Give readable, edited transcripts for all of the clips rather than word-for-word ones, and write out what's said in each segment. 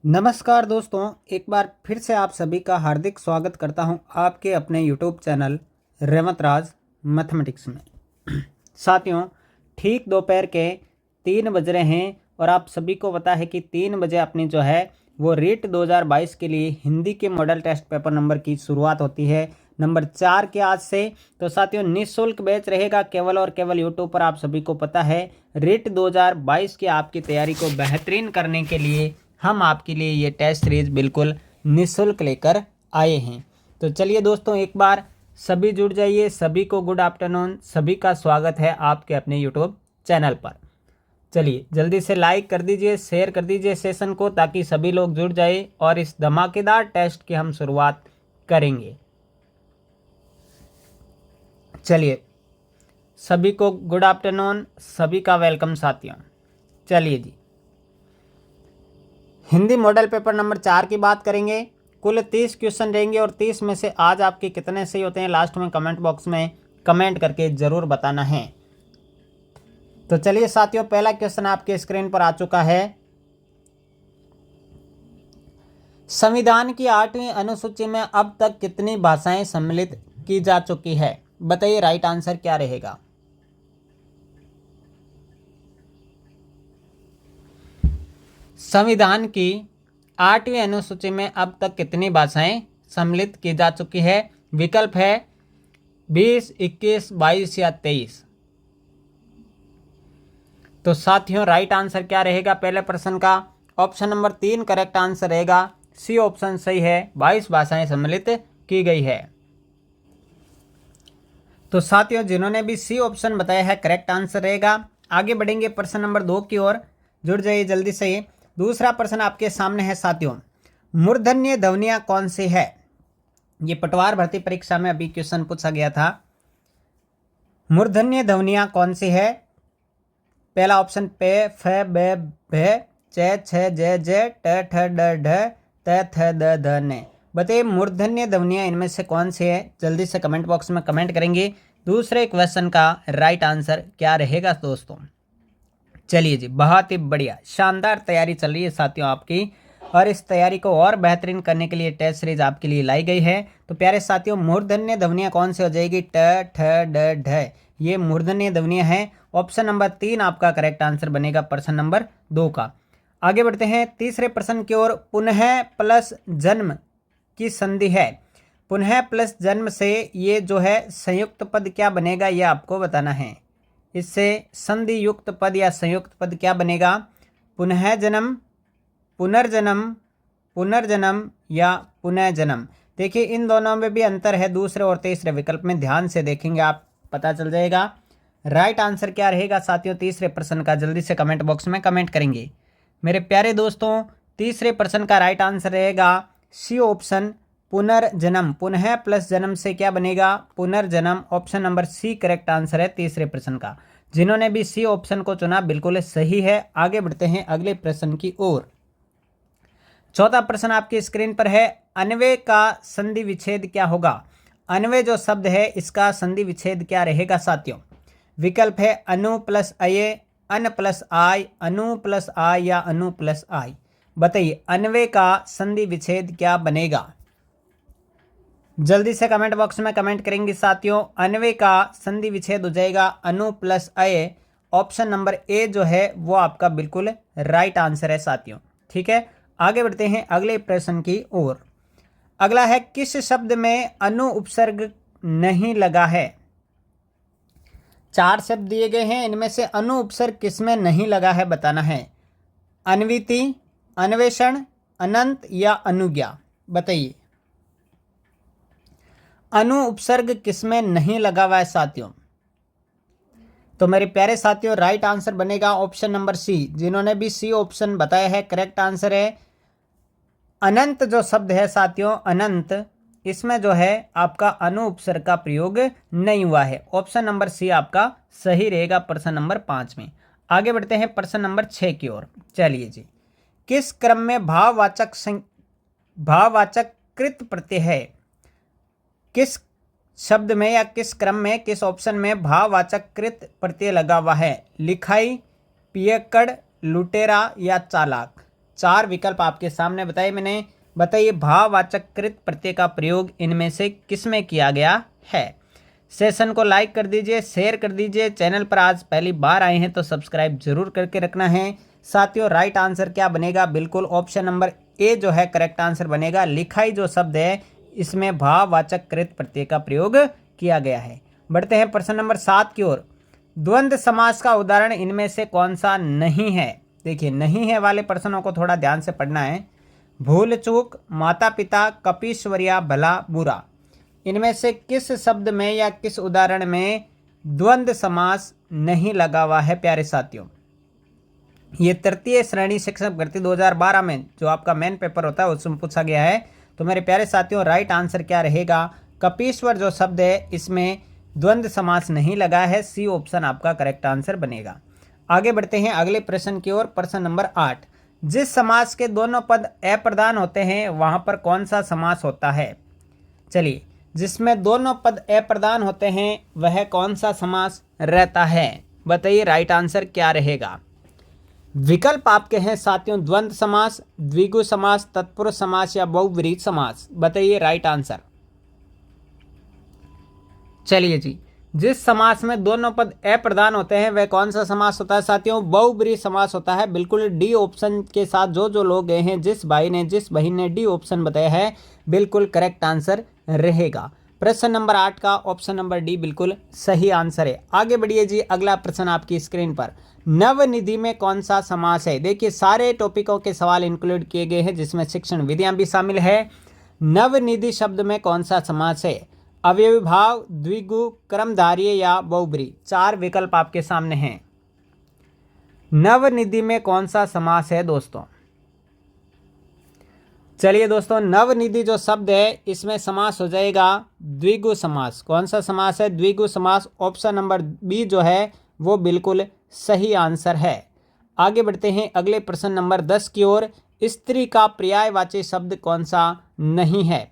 नमस्कार दोस्तों, एक बार फिर से आप सभी का हार्दिक स्वागत करता हूं आपके अपने यूट्यूब चैनल रेवंत राज मैथमेटिक्स में। साथियों, ठीक दोपहर के 3 बज रहे हैं और आप सभी को पता है कि 3 बजे अपनी जो है वो रीट 2022 के लिए हिंदी के मॉडल टेस्ट पेपर नंबर की शुरुआत होती है नंबर 4 के आज से। तो साथियों, निःशुल्क बैच रहेगा केवल और केवल यूट्यूब पर। आप सभी को पता है रीट 2022 की आपकी तैयारी को बेहतरीन करने के लिए हम आपके लिए ये टेस्ट सीरीज बिल्कुल निःशुल्क लेकर आए हैं। तो चलिए दोस्तों, एक बार सभी जुड़ जाइए। सभी को गुड आफ्टरनून, सभी का स्वागत है आपके अपने यूट्यूब चैनल पर। चलिए जल्दी से लाइक कर दीजिए, शेयर कर दीजिए सेशन को, ताकि सभी लोग जुड़ जाए और इस धमाकेदार टेस्ट की हम शुरुआत करेंगे। चलिए, सभी को गुड आफ्टरनून, सभी का वेलकम साथियों। चलिए जी, हिंदी मॉडल पेपर नंबर 4 की बात करेंगे। कुल 30 क्वेश्चन रहेंगे और 30 में से आज आपके कितने सही होते हैं लास्ट में कमेंट बॉक्स में कमेंट करके ज़रूर बताना है। तो चलिए साथियों, पहला क्वेश्चन आपके स्क्रीन पर आ चुका है। संविधान की 8वीं अनुसूची में अब तक कितनी भाषाएं सम्मिलित की जा चुकी है? बताइए राइट आंसर क्या रहेगा। संविधान की 8वीं अनुसूची में अब तक कितनी भाषाएं सम्मिलित की जा चुकी है? विकल्प है 20, 21, 22 या 23। तो साथियों, राइट आंसर क्या रहेगा पहले प्रश्न का? ऑप्शन नंबर 3 करेक्ट आंसर रहेगा। सी ऑप्शन सही है, 22 भाषाएं सम्मिलित की गई है। तो साथियों, जिन्होंने भी सी ऑप्शन बताया है करेक्ट आंसर रहेगा। आगे बढ़ेंगे प्रश्न नंबर 2 की ओर। जुड़ जाइए जल्दी से। दूसरा प्रश्न आपके सामने है साथियों, मूर्धन्य ध्वनियां कौन सी है? ये पटवार भर्ती परीक्षा में अभी क्वेश्चन पूछा गया था। मूर्धन्य ध्वनियां कौन सी है? पहला ऑप्शन पे, फ, बे, भे, चे, छ, जे, जे, ट, ठ, ड, ढ, त, थ, द, ध, न। बताइए मूर्धन्य ध्वनियां इनमें से कौन सी है? जल्दी से कमेंट बॉक्स में कमेंट करेंगे। दूसरे क्वेश्चन का राइट आंसर क्या रहेगा दोस्तों? चलिए जी, बहुत ही बढ़िया, शानदार तैयारी चल रही है साथियों आपकी, और इस तैयारी को और बेहतरीन करने के लिए टेस्ट सीरीज आपके लिए लाई गई है। तो प्यारे साथियों, मूर्धन्य ध्वनियां कौन सी हो जाएगी? ट, ठ, ड, ढ, ये मूर्धन्य ध्वनियां हैं। ऑप्शन नंबर 3 आपका करेक्ट आंसर बनेगा प्रश्न नंबर 2 का। आगे बढ़ते हैं तीसरे प्रश्न की ओर। पुनः प्लस जन्म की संधि है। पुनः प्लस जन्म से ये जो है संयुक्त पद क्या बनेगा, ये आपको बताना है। इससे संधि युक्त पद या संयुक्त पद क्या बनेगा? पुनः जन्म, पुनर्जन्म, पुनर्जन्म या पुनः जन्म। देखिए इन दोनों में भी अंतर है, दूसरे और तीसरे विकल्प में ध्यान से देखेंगे आप पता चल जाएगा। राइट आंसर क्या रहेगा साथियों तीसरे प्रश्न का? जल्दी से कमेंट बॉक्स में कमेंट करेंगे मेरे प्यारे दोस्तों। तीसरे प्रश्न का राइट आंसर रहेगा सी ऑप्शन, पुनर्जन्म। पुनः प्लस जन्म से क्या बनेगा? पुनर्जन्म। Option number C correct answer है तीसरे प्रश्न का। जिन्होंने भी सी ऑप्शन को चुना बिल्कुल सही है। आगे बढ़ते हैं अगले प्रश्न की ओर। चौथा प्रश्न आपकी स्क्रीन पर है, अन्वय का संधि विच्छेद क्या होगा? अन्वय जो शब्द है इसका संधि विच्छेद क्या रहेगा साथियों? विकल्प है अनु प्लस अये, अन प्लस आई, अनु प्लस आई या अनु प्लस आई। बताइए अन्वय का संधि विच्छेद क्या बनेगा? जल्दी से कमेंट बॉक्स में कमेंट करेंगे साथियों। अन्वय का संधि विच्छेद हो जाएगा अनु प्लस अये। ऑप्शन नंबर ए जो है वो आपका बिल्कुल राइट आंसर है साथियों। ठीक है, आगे बढ़ते हैं अगले प्रश्न की ओर। अगला है, किस शब्द में अनु उपसर्ग नहीं लगा है? 4 शब्द दिए गए हैं, इनमें से अनु उपसर्ग किसमें नहीं लगा है बताना है। अन्विति, अन्वेषण, अनंत या अनुज्ञा। बताइए अनु उपसर्ग किसमें नहीं लगा हुआ है साथियों? तो मेरे प्यारे साथियों, राइट आंसर बनेगा ऑप्शन नंबर सी। जिन्होंने भी सी ऑप्शन बताया है करेक्ट आंसर है। अनंत जो शब्द है साथियों, अनंत, इसमें जो है आपका अनु उपसर्ग का प्रयोग नहीं हुआ है। ऑप्शन नंबर सी आपका सही रहेगा प्रश्न नंबर 5 में। आगे बढ़ते हैं प्रश्न नंबर 6 की ओर। चलिए जी, किस क्रम में भाववाचक कृत प्रत्यय है? किस शब्द में या किस क्रम में, किस ऑप्शन में भाववाचक कृत प्रत्यय लगा हुआ है? लिखाई, पियक्कड़, लुटेरा या चालाक। 4 विकल्प आपके सामने बताए मैंने। बताइए भाववाचक कृत प्रत्यय का प्रयोग इनमें से किसमें किया गया है। सेशन को लाइक कर दीजिए, शेयर कर दीजिए। चैनल पर आज पहली बार आए हैं तो सब्सक्राइब जरूर करके रखना है। साथियों राइट आंसर क्या बनेगा, बिल्कुल ऑप्शन नंबर ए जो है करेक्ट आंसर बनेगा। लिखाई जो शब्द है इसमें भाववाचक कृत प्रत्यय का प्रयोग किया गया है। बढ़ते हैं प्रश्न नंबर 7 की ओर। द्वंद्व समास का उदाहरण इनमें से कौन सा नहीं है। देखिए नहीं है वाले प्रश्नों को थोड़ा ध्यान से पढ़ना है। भूल चूक, माता पिता, कपीश्वरिया, भला बुरा, इनमें से किस शब्द में या किस उदाहरण में द्वंद्व समास नहीं लगा हुआ है प्यारे साथियों। ये तृतीय श्रेणी शिक्षक भर्ती 2012 में जो आपका मेन पेपर होता है उसमें पूछा गया है। तो मेरे प्यारे साथियों राइट आंसर क्या रहेगा, कपीश्वर जो शब्द है इसमें द्वंद्व समास नहीं लगा है। सी ऑप्शन आपका करेक्ट आंसर बनेगा। आगे बढ़ते हैं अगले प्रश्न की ओर। प्रश्न नंबर 8। जिस समास के दोनों पद अप्रधान होते हैं वहां पर कौन सा समास होता है। चलिए जिसमें दोनों पद अप्रधान होते हैं वह कौन सा समास रहता है। बताइए राइट आंसर क्या रहेगा। विकल्प आपके हैं साथियों द्वंद्व समास, द्विगु समास, तत्पुरुष समास या बहुव्रीहि समास। बताइए राइट आंसर। चलिए जी, जिस समास में दोनों पद अप्रधान होते हैं वह कौन सा समास होता है साथियों, बहुव्रीहि समास होता है। बिल्कुल डी ऑप्शन के साथ जो लोग गए हैं, जिस बहन ने डी ऑप्शन बताया है बिल्कुल करेक्ट आंसर रहेगा। प्रश्न नंबर 8 का ऑप्शन नंबर डी बिल्कुल सही आंसर है। आगे बढ़िए जी, अगला प्रश्न आपकी स्क्रीन पर। नवनिधि में कौन सा समास है। देखिए सारे टॉपिकों के सवाल इंक्लूड किए गए हैं जिसमें शिक्षण विधियां भी शामिल है। नवनिधि शब्द में कौन सा समास है। अवयवी भाव, द्विगु, क्रमधारीय या बहुब्रीहि। 4 विकल्प आपके सामने हैं। नवनिधि में कौन सा समास है दोस्तों। चलिए दोस्तों नवनिधि जो शब्द है इसमें समास हो जाएगा द्विगु समास। कौन सा समास है, द्विगु समास। ऑप्शन नंबर बी जो है वो बिल्कुल सही आंसर है। आगे बढ़ते हैं अगले प्रश्न नंबर 10 की ओर। स्त्री का पर्यायवाची शब्द कौन सा नहीं है।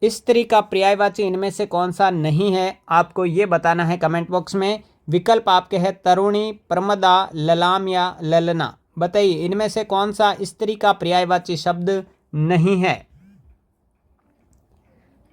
स्त्री का पर्यायवाची इनमें से कौन सा नहीं है आपको ये बताना है कमेंट बॉक्स में। विकल्प आपके हैं तरुणी, प्रमदा, ललाम या ललना। बताइए इनमें से कौन सा स्त्री का पर्यायवाची शब्द नहीं है।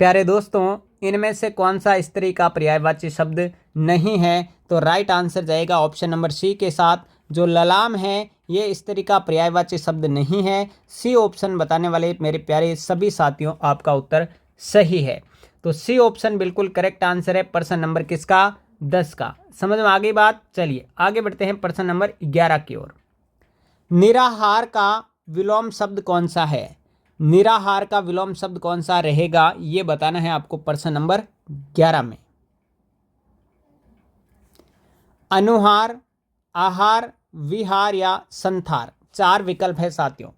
प्यारे दोस्तों इनमें से कौन सा स्त्री का पर्यायवाची शब्द नहीं है। तो राइट आंसर जाएगा ऑप्शन नंबर सी के साथ। जो ललाम है ये स्त्री का पर्यायवाची शब्द नहीं है। सी ऑप्शन बताने वाले मेरे प्यारे सभी साथियों आपका उत्तर सही है। तो सी ऑप्शन बिल्कुल करेक्ट आंसर है प्रश्न नंबर किसका, 10 का। समझ में आ गई बात। चलिए आगे बढ़ते हैं प्रश्न नंबर 11 की ओर। निराहार का विलोम शब्द कौन सा है। निराहार का विलोम शब्द कौन सा रहेगा ये बताना है आपको प्रश्न नंबर 11 में। अनुहार, आहार, विहार या संथार। 4 विकल्प है साथियों।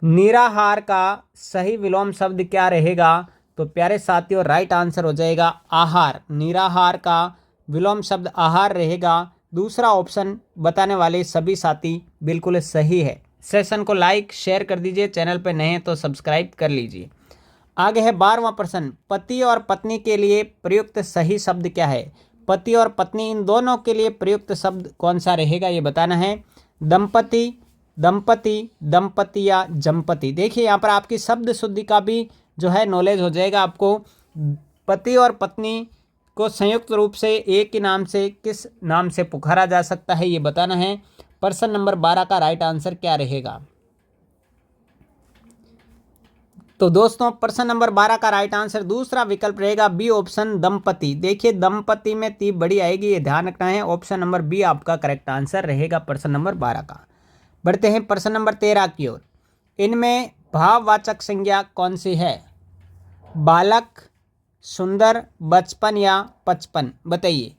निराहार का सही विलोम शब्द क्या रहेगा। तो प्यारे साथियों राइट आंसर हो जाएगा आहार। निराहार का विलोम शब्द आहार रहेगा। दूसरा ऑप्शन बताने वाले सभी साथी बिल्कुल सही है। सेशन को लाइक शेयर कर दीजिए, चैनल पर नए हैं तो सब्सक्राइब कर लीजिए। आगे है 12वां प्रश्न। पति और पत्नी के लिए प्रयुक्त सही शब्द क्या है। पति और पत्नी इन दोनों के लिए प्रयुक्त शब्द कौन सा रहेगा ये बताना है। दंपति, दंपति, दंपति या जंपति। देखिए यहाँ पर आपकी शब्द शुद्धि का भी जो है नॉलेज हो जाएगा आपको। पति और पत्नी को संयुक्त रूप से एक ही नाम से किस नाम से पुकारा जा सकता है ये बताना है। प्रश्न नंबर 12 का राइट आंसर क्या रहेगा। तो दोस्तों प्रश्न नंबर 12 का राइट आंसर दूसरा विकल्प रहेगा बी ऑप्शन दंपति। देखिए दंपति में ती बड़ी आएगी ये ध्यान रखना है। ऑप्शन नंबर बी आपका करेक्ट आंसर रहेगा प्रश्न नंबर 12 का। बढ़ते हैं प्रश्न नंबर 13 की ओर। इनमें भाववाचक संज्ञा कौन सी है। बालक, सुंदर, बचपन या 55। बताइए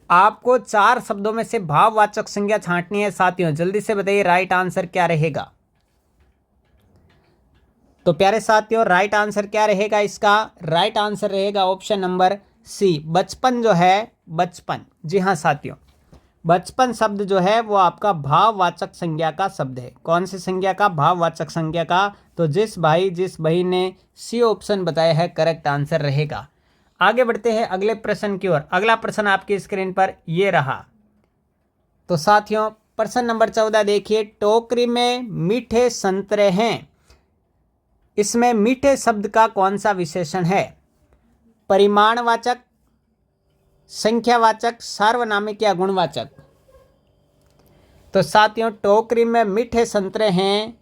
आपको 4 शब्दों में से भाववाचक संज्ञा छांटनी है साथियों। जल्दी से बताइए राइट आंसर क्या रहेगा। तो प्यारे साथियों राइट आंसर क्या रहेगा इसका। राइट आंसर रहेगा ऑप्शन नंबर सी। बचपन जो है बचपन। जी हाँ साथियों बचपन शब्द जो है वो आपका भाववाचक संज्ञा का शब्द है। कौन सी संज्ञा का, भाववाचक संज्ञा का। तो जिस बहन ने सी ऑप्शन बताया है करेक्ट आंसर रहेगा। आगे बढ़ते हैं अगले प्रश्न की ओर। अगला प्रश्न आपकी स्क्रीन पर ये रहा। तो साथियों प्रश्न नंबर 14 देखिए, टोकरी में मीठे संतरे हैं, इसमें मीठे शब्द का कौन सा विशेषण है? परिमाणवाचक, संख्यावाचक, सार्वनामिक या गुणवाचक? तो साथियों, टोकरी में मीठे संतरे हैं,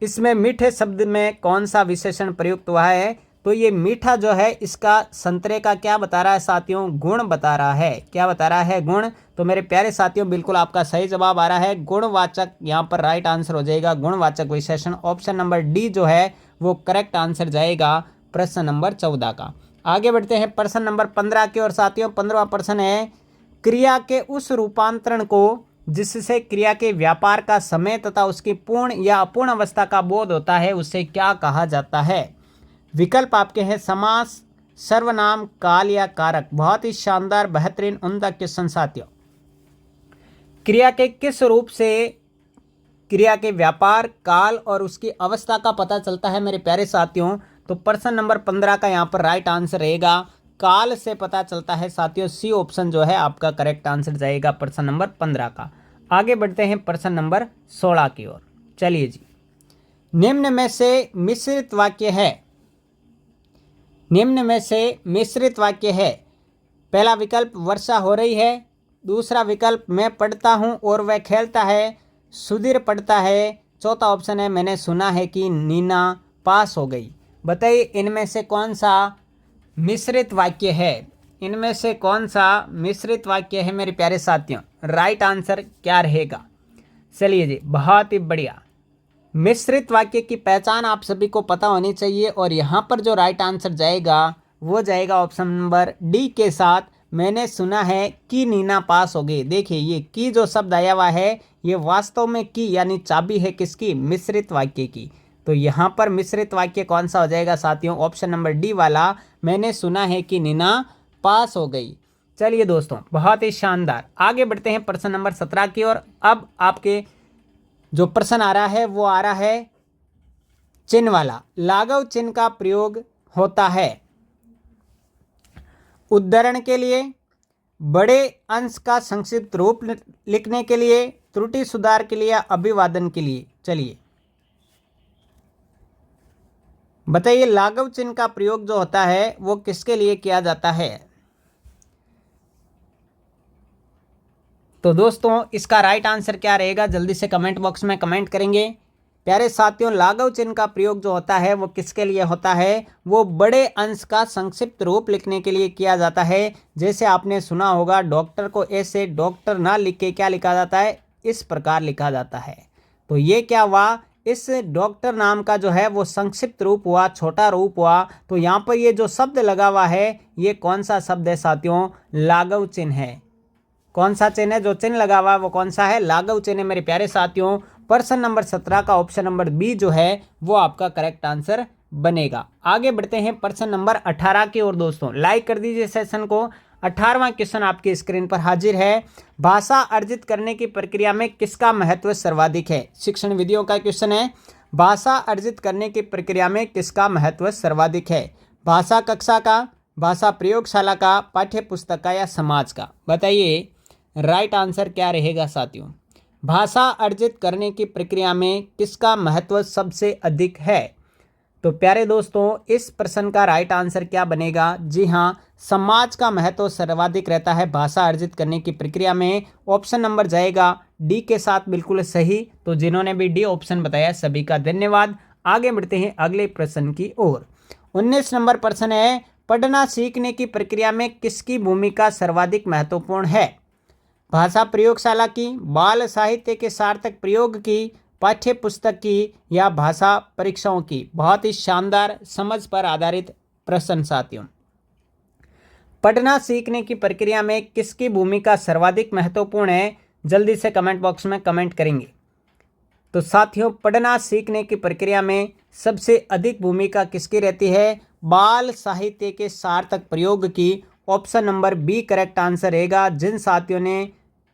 इसमें मीठे शब्द में कौन सा विशेषण प्रयुक्त हुआ है? तो ये मीठा जो है इसका संतरे का क्या बता रहा है साथियों? गुण बता रहा है। क्या बता रहा है? गुण। तो मेरे प्यारे साथियों, बिल्कुल आपका सही जवाब आ रहा है गुणवाचक। यहाँ पर राइट आंसर हो जाएगा गुणवाचक विशेषण। ऑप्शन नंबर डी जो है वो करेक्ट आंसर जाएगा प्रश्न नंबर 14 का। आगे बढ़ते हैं प्रश्न नंबर 15 की ओर साथियों। 15वां प्रश्न है, क्रिया के उस रूपांतरण को जिससे क्रिया के व्यापार का समय तथा उसकी पूर्ण या अपूर्ण अवस्था का बोध होता है, उसे क्या कहा जाता है? विकल्प आपके हैं समास, सर्वनाम, काल या कारक। बहुत ही शानदार, बेहतरीन, उम्दा क्वेश्चन साथियों। क्रिया के किस रूप से क्रिया के व्यापार, काल और उसकी अवस्था का पता चलता है मेरे प्यारे साथियों? तो प्रश्न नंबर 15 का यहाँ पर राइट आंसर रहेगा काल से पता चलता है साथियों। सी ऑप्शन जो है आपका करेक्ट आंसर जाएगा प्रश्न नंबर 15 का। आगे बढ़ते हैं प्रश्न नंबर 16 की ओर। चलिए जी, निम्न में से मिश्रित वाक्य है, निम्न में से मिश्रित वाक्य है। पहला विकल्प वर्षा हो रही है, दूसरा विकल्प मैं पढ़ता हूँ और वह खेलता है, सुधीर पढ़ता है, चौथा ऑप्शन है मैंने सुना है कि नीना पास हो गई। बताइए इनमें से कौन सा मिश्रित वाक्य है? इनमें से कौन सा मिश्रित वाक्य है मेरे प्यारे साथियों? राइट आंसर क्या रहेगा? चलिए जी, बहुत ही बढ़िया। मिश्रित वाक्य की पहचान आप सभी को पता होनी चाहिए और यहाँ पर जो राइट आंसर जाएगा वो जाएगा ऑप्शन नंबर डी के साथ, मैंने सुना है कि नीना पास हो गई। देखिए ये की जो शब्द आया हुआ है ये वास्तव में की यानी चाबी है किसकी? मिश्रित वाक्य की। तो यहाँ पर मिश्रित वाक्य कौन सा हो जाएगा साथियों? ऑप्शन नंबर डी वाला, मैंने सुना है कि नीना पास हो गई। चलिए दोस्तों, बहुत ही शानदार। आगे बढ़ते हैं प्रश्न नंबर 17 की ओर। अब आपके जो प्रश्न आ रहा है वो आ रहा है चिन्ह वाला। लाघव चिन्ह का प्रयोग होता है उद्धरण के लिए, बड़े अंश का संक्षिप्त रूप लिखने के लिए, त्रुटि सुधार के लिए, अभिवादन के लिए। चलिए बताइए लाघव चिन्ह का प्रयोग जो होता है वो किसके लिए किया जाता है? तो दोस्तों इसका राइट आंसर क्या रहेगा? जल्दी से कमेंट बॉक्स में कमेंट करेंगे। प्यारे साथियों, लाघव चिन्ह का प्रयोग जो होता है वो किसके लिए होता है? वो बड़े अंश का संक्षिप्त रूप लिखने के लिए किया जाता है। जैसे आपने सुना होगा डॉक्टर को ऐसे डॉक्टर ना लिख के क्या लिखा जाता है? इस प्रकार लिखा जाता है। तो ये क्या हुआ? इस डॉक्टर नाम का जो है वो संक्षिप्त रूप हुआ, छोटा रूप हुआ। तो यहाँ पर ये जो शब्द लगा हुआ है ये कौन सा शब्द है साथियों? लाघव चिन्ह है। कौन सा चिन्ह है? जो चिन्ह लगा हुआ है वो कौन सा है? लाघव चिन्ह है मेरे प्यारे साथियों। प्रश्न नंबर 17 का ऑप्शन नंबर बी जो है वो आपका करेक्ट आंसर बनेगा। आगे बढ़ते हैं प्रश्न नंबर 18 की ओर। दोस्तों लाइक कर दीजिए सेशन को। 18वां क्वेश्चन आपकी स्क्रीन पर हाजिर है। भाषा अर्जित करने की प्रक्रिया में किसका महत्व सर्वाधिक है? शिक्षण विधियों का क्वेश्चन है। भाषा अर्जित करने की प्रक्रिया में किसका महत्व सर्वाधिक है? भाषा कक्षा का, भाषा प्रयोगशाला का, पाठ्य पुस्तक का या समाज का? बताइए राइट आंसर क्या रहेगा साथियों? भाषा अर्जित करने की प्रक्रिया में किसका महत्व सबसे अधिक है? तो प्यारे दोस्तों इस प्रश्न का राइट आंसर क्या बनेगा? जी हाँ, समाज का महत्व सर्वाधिक रहता है भाषा अर्जित करने की प्रक्रिया में। ऑप्शन नंबर जाएगा डी के साथ, बिल्कुल सही। तो जिन्होंने भी डी ऑप्शन बताया सभी का धन्यवाद। आगे बढ़ते हैं अगले प्रश्न की ओर। 19 नंबर प्रश्न है, पढ़ना सीखने की प्रक्रिया में किसकी भूमिका सर्वाधिक महत्वपूर्ण है? भाषा प्रयोगशाला की, बाल साहित्य के सार्थक प्रयोग की, पाठ्य पुस्तक की या भाषा परीक्षाओं की? बहुत ही शानदार, समझ पर आधारित प्रश्न साथियों। पढ़ना सीखने की प्रक्रिया में किसकी भूमिका सर्वाधिक महत्वपूर्ण है? जल्दी से कमेंट बॉक्स में कमेंट करेंगे। तो साथियों पढ़ना सीखने की प्रक्रिया में सबसे अधिक भूमिका किसकी रहती है? बाल साहित्य के सार्थक प्रयोग की। Option number B correct answer रहेगा।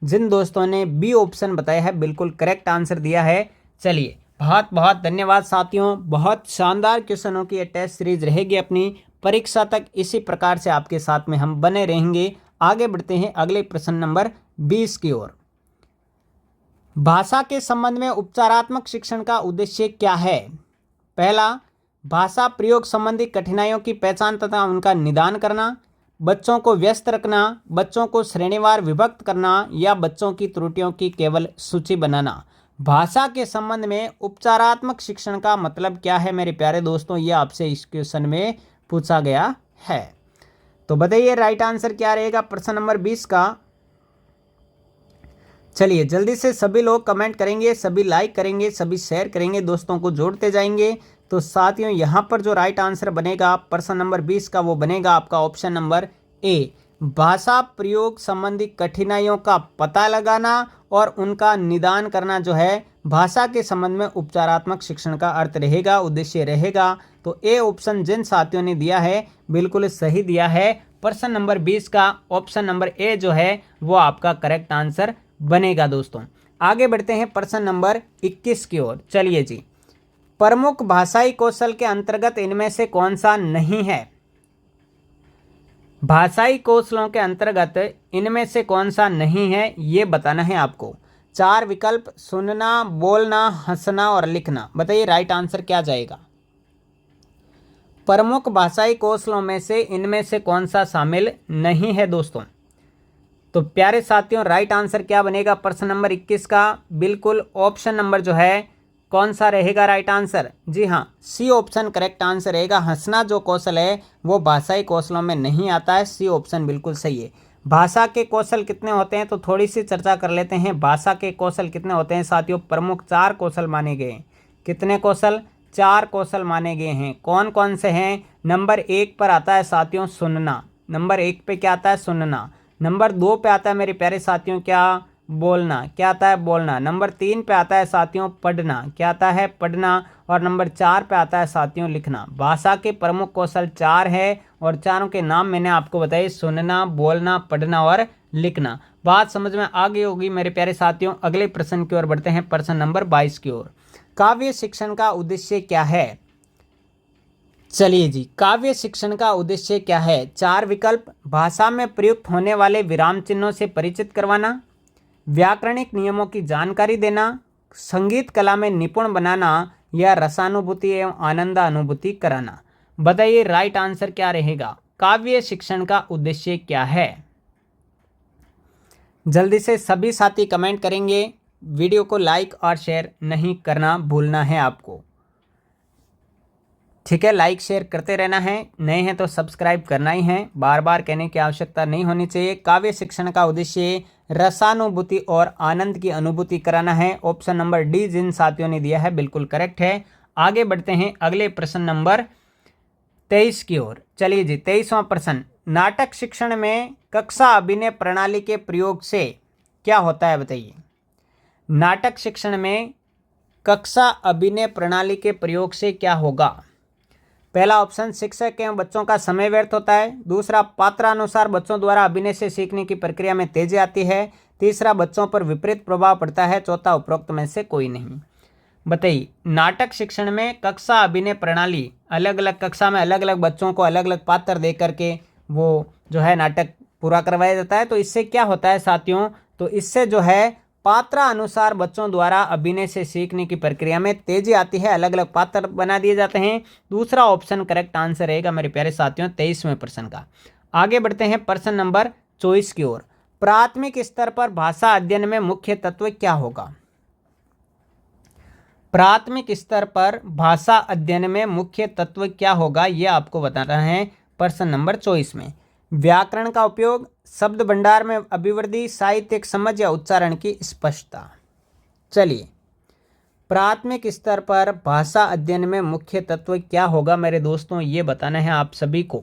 जिन दोस्तों ने बी ऑप्शन बताया है बिल्कुल करेक्ट आंसर दिया है। चलिए बहुत बहुत धन्यवाद साथियों। बहुत शानदार क्वेश्चनों की ये टेस्ट सीरीज रहेगी अपनी परीक्षा तक। इसी प्रकार से आपके साथ में हम बने रहेंगे। आगे बढ़ते हैं अगले प्रश्न नंबर 20 की ओर। भाषा के संबंध में उपचारात्मक शिक्षण का उद्देश्य क्या है? पहला, भाषा प्रयोग संबंधी कठिनाइयों की पहचान तथा उनका निदान करना, बच्चों को व्यस्त रखना, बच्चों को श्रेणीवार विभक्त करना या बच्चों की त्रुटियों की केवल सूची बनाना। भाषा के संबंध में उपचारात्मक शिक्षण का मतलब क्या है मेरे प्यारे दोस्तों, ये आपसे इस क्वेश्चन में पूछा गया है। तो बताइए राइट आंसर क्या रहेगा प्रश्न नंबर 20 का। चलिए जल्दी से सभी लोग कमेंट करेंगे, सभी लाइक करेंगे, सभी शेयर करेंगे, दोस्तों को जोड़ते जाएंगे। तो साथियों यहाँ पर जो राइट आंसर बनेगा प्रश्न नंबर 20 का वो बनेगा आपका ऑप्शन नंबर ए, भाषा प्रयोग संबंधी कठिनाइयों का पता लगाना और उनका निदान करना जो है भाषा के संबंध में उपचारात्मक शिक्षण का अर्थ रहेगा, उद्देश्य रहेगा। तो ए ऑप्शन जिन साथियों ने दिया है बिल्कुल सही दिया है। प्रश्न नंबर 20 का ऑप्शन नंबर ए जो है वो आपका करेक्ट आंसर बनेगा। दोस्तों आगे बढ़ते हैं प्रश्न नंबर 21 की ओर। चलिए जी, प्रमुख भाषाई कौशल के अंतर्गत इनमें से कौन सा नहीं है? भाषाई कौशलों के अंतर्गत इनमें से कौन सा नहीं है ये बताना है आपको। 4 विकल्प, सुनना, बोलना, हंसना और लिखना। बताइए राइट आंसर क्या जाएगा? प्रमुख भाषाई कौशलों में से इनमें से कौन सा शामिल नहीं है दोस्तों? तो प्यारे साथियों राइट आंसर क्या बनेगा प्रश्न नंबर 21 का? बिल्कुल ऑप्शन नंबर जो है कौन सा रहेगा राइट आंसर? जी हाँ, सी ऑप्शन करेक्ट आंसर रहेगा। हंसना जो कौशल है वो भाषाई कौशलों में नहीं आता है। सी ऑप्शन बिल्कुल सही है। भाषा के कौशल कितने होते हैं तो थोड़ी सी चर्चा कर लेते हैं। भाषा के कौशल कितने होते हैं साथियों? प्रमुख 4 कौशल माने गए हैं। कितने कौशल? 4 कौशल माने गए हैं। कौन कौन से हैं? नंबर 1 पर आता है साथियों सुनना। नंबर 1 पे क्या आता है? सुनना। नंबर 2 पे आता है मेरे प्यारे साथियों क्या? बोलना। क्या आता है? बोलना। नंबर 3 पे आता है साथियों पढ़ना। क्या आता है? पढ़ना। और नंबर 4 पे आता है साथियों लिखना। भाषा के प्रमुख कौशल 4 है और चारों के नाम मैंने आपको बताए, सुनना, बोलना, पढ़ना और लिखना। बात समझ में आ गई होगी मेरे प्यारे साथियों। अगले प्रश्न की ओर बढ़ते हैं, प्रश्न नंबर 22 की ओर। काव्य शिक्षण का उद्देश्य क्या है? चलिए जी, काव्य शिक्षण का उद्देश्य क्या है? 4 विकल्प, भाषा में प्रयुक्त होने वाले विराम चिन्हों से परिचित करवाना, व्याकरणिक नियमों की जानकारी देना, संगीत कला में निपुण बनाना या रसानुभूति एवं आनंदानुभूति कराना। बताइए राइट आंसर क्या रहेगा? काव्य शिक्षण का उद्देश्य क्या है? जल्दी से सभी साथी कमेंट करेंगे। वीडियो को लाइक और शेयर नहीं करना भूलना है आपको, ठीक है? लाइक शेयर करते रहना है। नए हैं तो सब्सक्राइब करना ही है, बार बार कहने की आवश्यकता नहीं होनी चाहिए। काव्य शिक्षण का उद्देश्य रसानुभूति और आनंद की अनुभूति कराना है। ऑप्शन नंबर डी जिन साथियों ने दिया है बिल्कुल करेक्ट है। आगे बढ़ते हैं अगले प्रश्न नंबर 23 की ओर। चलिए जी, 23वां प्रश्न, नाटक शिक्षण में कक्षा अभिनय प्रणाली के प्रयोग से क्या होता है? बताइए। नाटक शिक्षण में कक्षा अभिनय प्रणाली के प्रयोग से क्या होगा? पहला ऑप्शन, शिक्षक एवं बच्चों का समय व्यर्थ होता है। दूसरा, पात्रानुसार बच्चों द्वारा अभिनय से सीखने की प्रक्रिया में तेजी आती है। तीसरा, बच्चों पर विपरीत प्रभाव पड़ता है। चौथा, उपरोक्त में से कोई नहीं। बताइए, नाटक शिक्षण में कक्षा अभिनय प्रणाली, अलग अलग कक्षा में अलग अलग बच्चों को अलग अलग पात्र दे करके वो जो है नाटक पूरा करवाया जाता है। तो इससे क्या होता है साथियों? तो इससे जो है पात्रानुसार बच्चों द्वारा अभिनय से सीखने की प्रक्रिया में तेजी आती है, अलग अलग पात्र बना दिए जाते हैं। दूसरा ऑप्शन करेक्ट आंसर रहेगा मेरे प्यारे साथियों 23वें प्रश्न का। आगे बढ़ते हैं प्रश्न नंबर 24 की ओर। प्राथमिक स्तर पर भाषा अध्ययन में मुख्य तत्व क्या होगा? प्राथमिक स्तर पर भाषा अध्ययन में मुख्य तत्व क्या होगा ये आपको बताना है प्रश्न नंबर 24 में। व्याकरण का उपयोग, शब्द भंडार में अभिवृद्धि, साहित्यिक समझ या उच्चारण की स्पष्टता। चलिए, प्राथमिक स्तर पर भाषा अध्ययन में मुख्य तत्व क्या होगा मेरे दोस्तों, ये बताना है आप सभी को।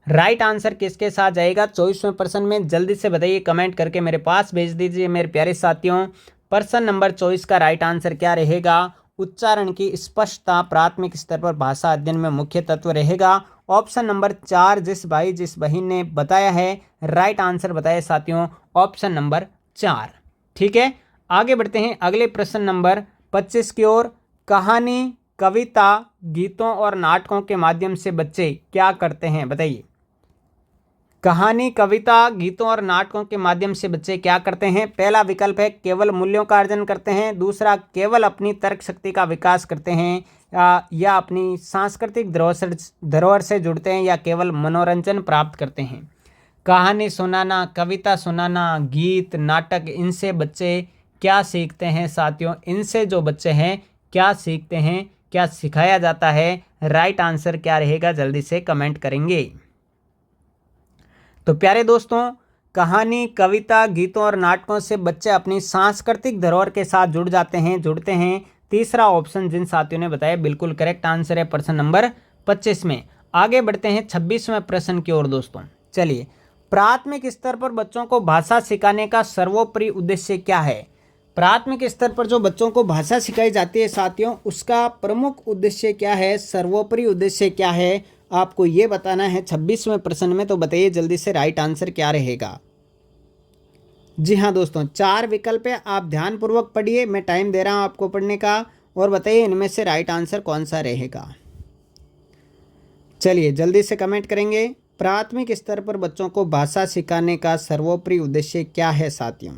राइट आंसर किसके साथ जाएगा 24वें प्रश्न में? जल्दी से बताइए, कमेंट करके मेरे पास भेज दीजिए मेरे प्यारे साथियों। प्रश्न नंबर 24 का राइट आंसर क्या रहेगा? उच्चारण की स्पष्टता प्राथमिक स्तर पर भाषा अध्ययन में मुख्य तत्व रहेगा। ऑप्शन नंबर 4 जिस भाई जिस बहन ने बताया है राइट आंसर बताया साथियों, ऑप्शन नंबर 4। ठीक है, आगे बढ़ते हैं अगले प्रश्न नंबर 25 की ओर। कहानी, कविता, गीतों और नाटकों के माध्यम से बच्चे क्या करते हैं? बताइए। कहानी, कविता, गीतों और नाटकों के माध्यम से बच्चे क्या करते हैं? पहला विकल्प है केवल मूल्यों का अर्जन करते हैं, दूसरा केवल अपनी तर्क शक्ति का विकास करते हैं, या अपनी सांस्कृतिक धरोहर से जुड़ते हैं, या केवल मनोरंजन प्राप्त करते हैं। कहानी सुनाना, कविता सुनाना, गीत, नाटक, इनसे बच्चे क्या सीखते हैं साथियों? इनसे जो बच्चे हैं क्या सीखते हैं, क्या सिखाया जाता है? राइट आंसर क्या रहेगा? जल्दी से कमेंट करेंगे। तो प्यारे दोस्तों, कहानी, कविता, गीतों और नाटकों से बच्चे अपनी सांस्कृतिक धरोहर के साथ जुड़ते हैं। तीसरा ऑप्शन जिन साथियों ने बताया बिल्कुल करेक्ट आंसर है प्रश्न नंबर 25 में। आगे बढ़ते हैं 26वें प्रश्न की ओर दोस्तों। चलिए, प्राथमिक स्तर पर बच्चों को भाषा सिखाने का सर्वोपरि उद्देश्य क्या है? प्राथमिक स्तर पर जो बच्चों को भाषा सिखाई जाती है साथियों, उसका प्रमुख उद्देश्य क्या है, सर्वोपरि उद्देश्य क्या है, आपको ये बताना है 26वें प्रश्न में। तो बताइए जल्दी से राइट आंसर क्या रहेगा। जी हाँ दोस्तों, 4 विकल्प है, आप ध्यानपूर्वक पढ़िए, मैं टाइम दे रहा हूँ आपको पढ़ने का, और बताइए इनमें से राइट आंसर कौन सा रहेगा। चलिए जल्दी से कमेंट करेंगे। प्राथमिक स्तर पर बच्चों को भाषा सिखाने का सर्वोपरि उद्देश्य क्या है साथियों?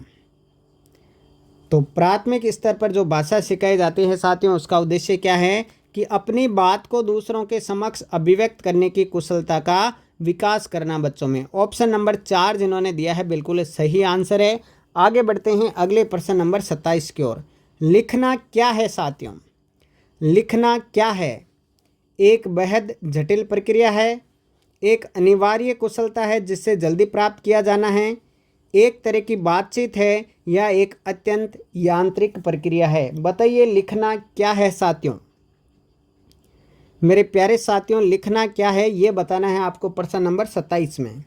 तो प्राथमिक स्तर पर जो भाषा सिखाई जाती है साथियों, उसका उद्देश्य क्या है कि अपनी बात को दूसरों के समक्ष अभिव्यक्त करने की कुशलता का विकास करना बच्चों में। ऑप्शन नंबर 4 जिन्होंने दिया है बिल्कुल सही आंसर है। आगे बढ़ते हैं अगले प्रश्न नंबर 27 की ओर। लिखना क्या है साथियों? लिखना क्या है? एक बेहद जटिल प्रक्रिया है, एक अनिवार्य कुशलता है जिससे जल्दी प्राप्त किया जाना है, एक तरह की बातचीत है, या एक अत्यंत यांत्रिक प्रक्रिया है? बताइए लिखना क्या है साथियों? मेरे प्यारे साथियों, लिखना क्या है ये बताना है आपको प्रश्न नंबर 27 में।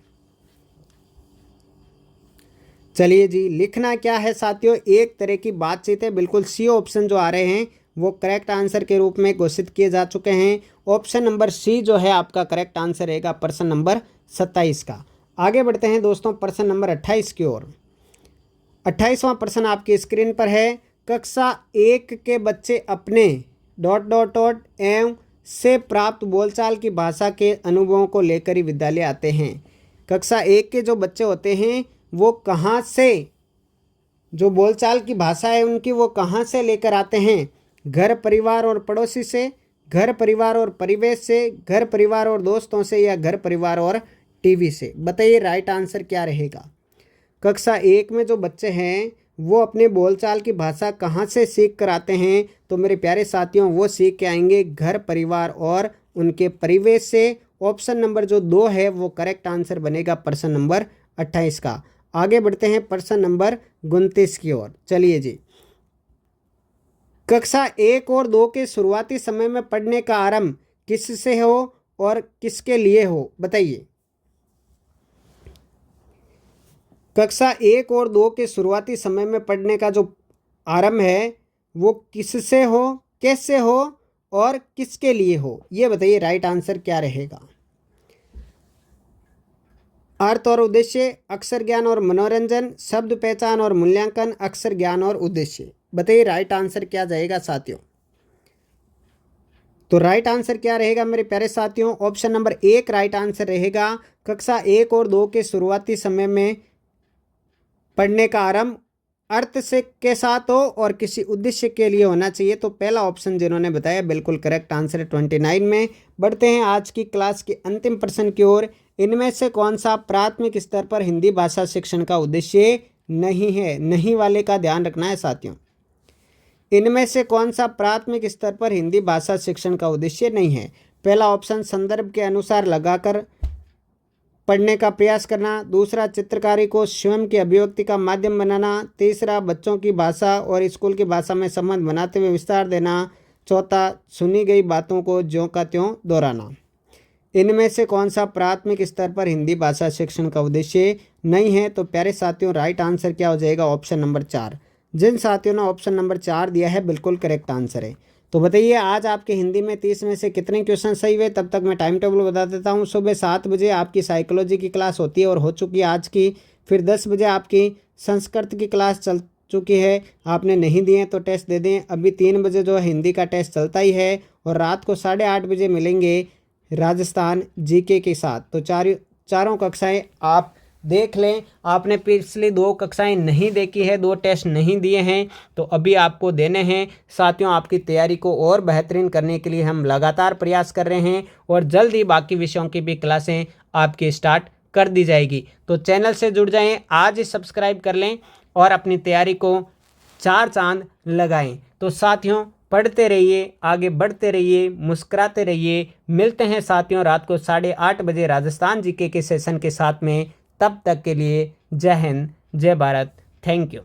चलिए जी, लिखना क्या है साथियों? एक तरह की बातचीत है। बिल्कुल सी ऑप्शन जो आ रहे हैं वो करेक्ट आंसर के रूप में घोषित किए जा चुके हैं। ऑप्शन नंबर सी जो है आपका करेक्ट आंसर रहेगा प्रश्न नंबर 27 का। आगे बढ़ते हैं दोस्तों प्रश्न नंबर 28 की ओर। 28वां प्रश्न आपकी स्क्रीन पर है। कक्षा 1 के बच्चे अपने ... एवं से प्राप्त बोलचाल की भाषा के अनुभवों को लेकर ही विद्यालय आते हैं। कक्षा 1 के जो बच्चे होते हैं वो कहाँ से, जो बोलचाल की भाषा है उनकी, वो कहाँ से लेकर आते हैं? घर परिवार और पड़ोसी से, घर परिवार और परिवेश से, घर परिवार और दोस्तों से, या घर परिवार और टीवी से? बताइए राइट आंसर क्या रहेगा। कक्षा 1 में जो बच्चे हैं वो अपने बोलचाल की भाषा कहाँ से सीख कर आते हैं? तो मेरे प्यारे साथियों, वो सीख के आएंगे घर परिवार और उनके परिवेश से। ऑप्शन नंबर जो 2 है वो करेक्ट आंसर बनेगा प्रश्न नंबर 28 का। आगे बढ़ते हैं प्रश्न नंबर 29 की ओर। चलिए जी, कक्षा 1 और 2 के शुरुआती समय में पढ़ने का आरंभ किससे हो और किसके लिए हो? बताइए। कक्षा 1 और 2 के शुरुआती समय में पढ़ने का जो आरंभ है वो किससे हो, कैसे हो और किसके लिए हो? ये बताइए राइट आंसर क्या रहेगा। अर्थ और उद्देश्य, अक्षर ज्ञान और मनोरंजन, शब्द पहचान और मूल्यांकन, अक्षर ज्ञान और उद्देश्य? बताइए राइट आंसर क्या जाएगा साथियों। तो राइट आंसर क्या रहेगा मेरे प्यारे साथियों? ऑप्शन नंबर 1 राइट आंसर रहेगा। कक्षा 1 और 2 के शुरुआती समय में पढ़ने का आरंभ अर्थ से के साथ हो और किसी उद्देश्य के लिए होना चाहिए। तो पहला ऑप्शन जिन्होंने बताया बिल्कुल करेक्ट आंसर है 29 में। बढ़ते हैं आज की क्लास के अंतिम प्रश्न की ओर। इनमें से कौन सा प्राथमिक स्तर पर हिंदी भाषा शिक्षण का उद्देश्य नहीं है? नहीं वाले का ध्यान रखना है साथियों। इनमें से कौन सा प्राथमिक स्तर पर हिंदी भाषा शिक्षण का उद्देश्य नहीं है? पहला ऑप्शन संदर्भ के अनुसार लगाकर पढ़ने का प्रयास करना, दूसरा चित्रकारी को स्वयं की अभिव्यक्ति का माध्यम बनाना, तीसरा बच्चों की भाषा और स्कूल की भाषा में संबंध बनाते हुए विस्तार देना, चौथा सुनी गई बातों को ज्यों का त्यों दोहराना। इनमें से कौन सा प्राथमिक स्तर पर हिंदी भाषा शिक्षण का उद्देश्य नहीं है? तो प्यारे साथियों राइट आंसर क्या हो जाएगा? Option number 4। जिन साथियों ने ऑप्शन नंबर 4 दिया है बिल्कुल करेक्ट आंसर है। तो बताइए आज आपके हिंदी में 30 में से कितने क्वेश्चन सही हुए? तब तक मैं टाइम टेबल बता देता हूँ। सुबह 7 बजे आपकी साइकोलॉजी की क्लास होती है और हो चुकी है आज की। फिर 10 बजे आपकी संस्कृत की क्लास चल चुकी है, आपने नहीं दिए तो टेस्ट दे दें। अभी 3 बजे जो हिंदी का टेस्ट चलता ही है, और रात को 8:30 बजे मिलेंगे राजस्थान जीके के साथ। तो चारों कक्षाएं आप देख लें। आपने पिछली 2 कक्षाएं नहीं देखी है, 2 टेस्ट नहीं दिए हैं, तो अभी आपको देने हैं। साथियों, आपकी तैयारी को और बेहतरीन करने के लिए हम लगातार प्रयास कर रहे हैं और जल्द ही बाकी विषयों की भी क्लासें आपकी स्टार्ट कर दी जाएगी। तो चैनल से जुड़ जाएं, आज ही सब्सक्राइब कर लें और अपनी तैयारी को 4 चांद लगाएं। तो साथियों, पढ़ते रहिए, आगे बढ़ते रहिए, मुस्कुराते रहिए। मिलते हैं साथियों रात को 8:30 बजे राजस्थान जीके के सेशन के साथ में। तब तक के लिए जय हिंद, जय भारत, थैंक यू।